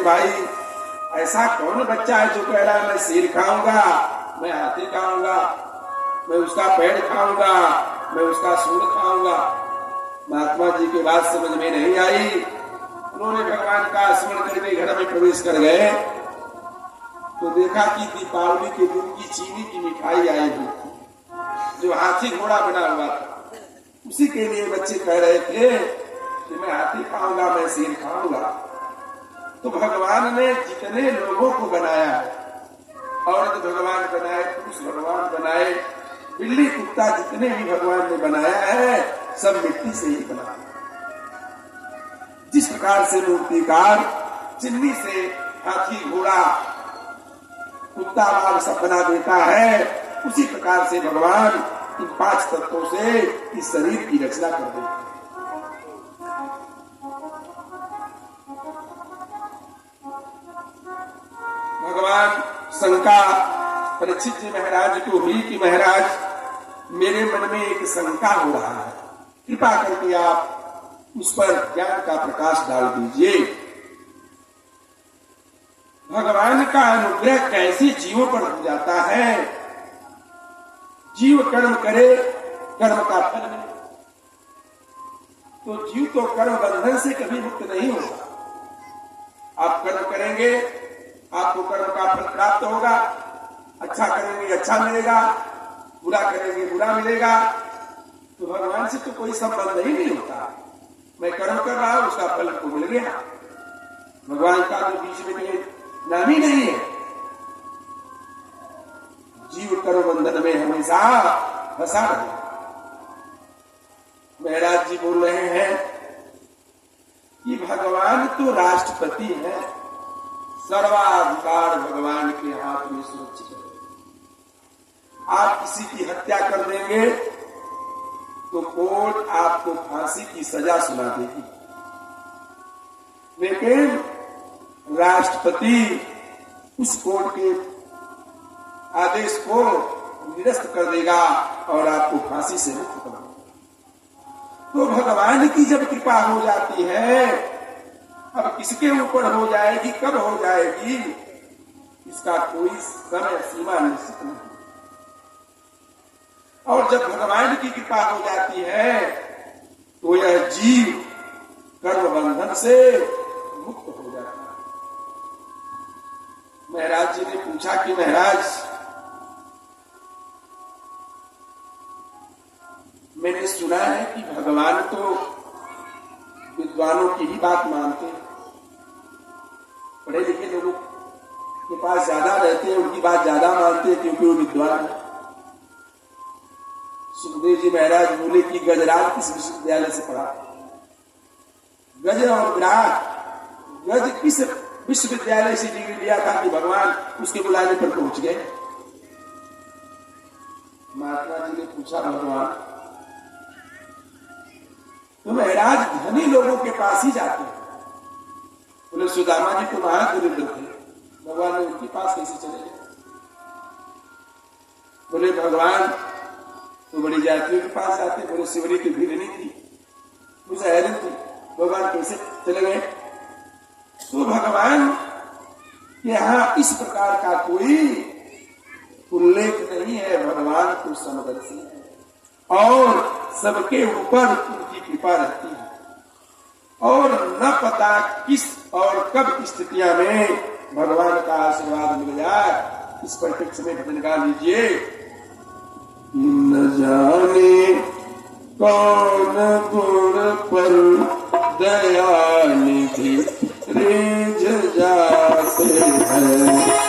भाई ऐसा कौन बच्चा है जो कह रहा है मैं शेर खाऊंगा, मैं हाथी खाऊंगा, मैं उसका पेड़ खाऊंगा, मैं उसका सूर खाऊंगा। महात्मा जी की बात समझ में नहीं आई। उन्होंने भगवान का स्मरण करके घर में प्रवेश कर गए तो देखा कि दीपावली के दिन की चीनी की मिठाई आई हुई थी जो हाथी घोड़ा बना हुआ था। उसी के लिए बच्चे कह रहे थे कि मैं हाथी खाऊंगा, मैं शेर खाऊंगा। तो भगवान ने जितने लोगों को बनाया है, औरत भगवान बनाए, पुरुष भगवान बनाए, बिल्ली कुत्ता जितने भी भगवान ने बनाया है सब मिट्टी से ही बनाया। जिस प्रकार से मूर्तिकार चिन्नी से हाथी घोड़ा कुत्ता बाघ सब बना देता है, उसी प्रकार से भगवान इन 5 तत्वों से इस शरीर की रचना कर देते हैं। भगवान शंका परीक्षित जी महाराज को हुई कि महाराज मेरे मन में एक शंका हो रहा है, कृपा करके आप उस पर ज्ञान का प्रकाश डाल दीजिए। भगवान का अनुग्रह कैसे जीवों पर हो जाता है? जीव कर्म करे, कर्म का फल मिले। तो जीव तो कर्म बंधन से कभी मुक्त नहीं होगा। आप कर्म करेंगे, आपको कर्म का फल प्राप्त होगा। अच्छा करेंगे अच्छा मिलेगा, बुरा करेंगे बुरा मिलेगा। तो भगवान से तो कोई संबंध ही नहीं होता। मैं कर्म कर रहा हूं, उसका फल को मिल गया। भगवान का तो बीच में नाम ही नहीं है। जीव कर्म बंधन में हमेशा फंसा रहे। महाराज जी बोल रहे हैं कि भगवान तो राष्ट्रपति है, सर्वाधिकार भगवान के हाथ में सुरक्षित है। आप किसी की हत्या कर देंगे तो कोर्ट आपको फांसी की सजा सुना देगी, लेकिन राष्ट्रपति उस कोर्ट के आदेश को निरस्त कर देगा और आपको फांसी से मुक्त कर देगा। तो भगवान की जब कृपा हो जाती है, अब किसके ऊपर हो जाएगी, कब हो जाएगी, इसका कोई समय सीमा निश्चित नहीं। और जब भगवान की कृपा हो जाती है तो यह जीव कर्म बंधन से मुक्त हो जाता है। महाराज जी ने पूछा कि महाराज मैंने सुना है कि भगवान तो विद्वानों की ही बात मानते हैं, पढ़े लिखे लोगों के पास ज्यादा रहते हैं, उनकी बात ज्यादा मानते हैं क्योंकि वो विद्वान है। सुखदेव जी महाराज बोले कि गजराज किस विश्वविद्यालय से पढ़ा? गज और विराट, गज किस विश्वविद्यालय से डिग्री लिया था कि भगवान उसके बुलाने पर पहुंच गए? महात्मा जी ने पूछा भगवान तो महाराज धनी लोगों के पास ही जाते हैं। बोले सुदामा जी तो महादरिद्र थे, भगवान ने उनके पास कैसे चले गए? बोले भगवान तो बड़ी जातियों के पास जाते। बोले शिवरी की भीड़ नहीं थी, मुझे हैरान थी, भगवान कैसे चले गए? तो भगवान यहाँ इस प्रकार का कोई उल्लेख नहीं है। भगवान तो समदर्शी है और सबके ऊपर उनकी कृपा रहती है और न पता किस और कब स्थितियां में भगवान का आशीर्वाद मिल जाए। इस परिप्रेक्ष्य में भजन गा लीजिए। न जाने कौन गुण पर दया निधि रिझ जाते हैं,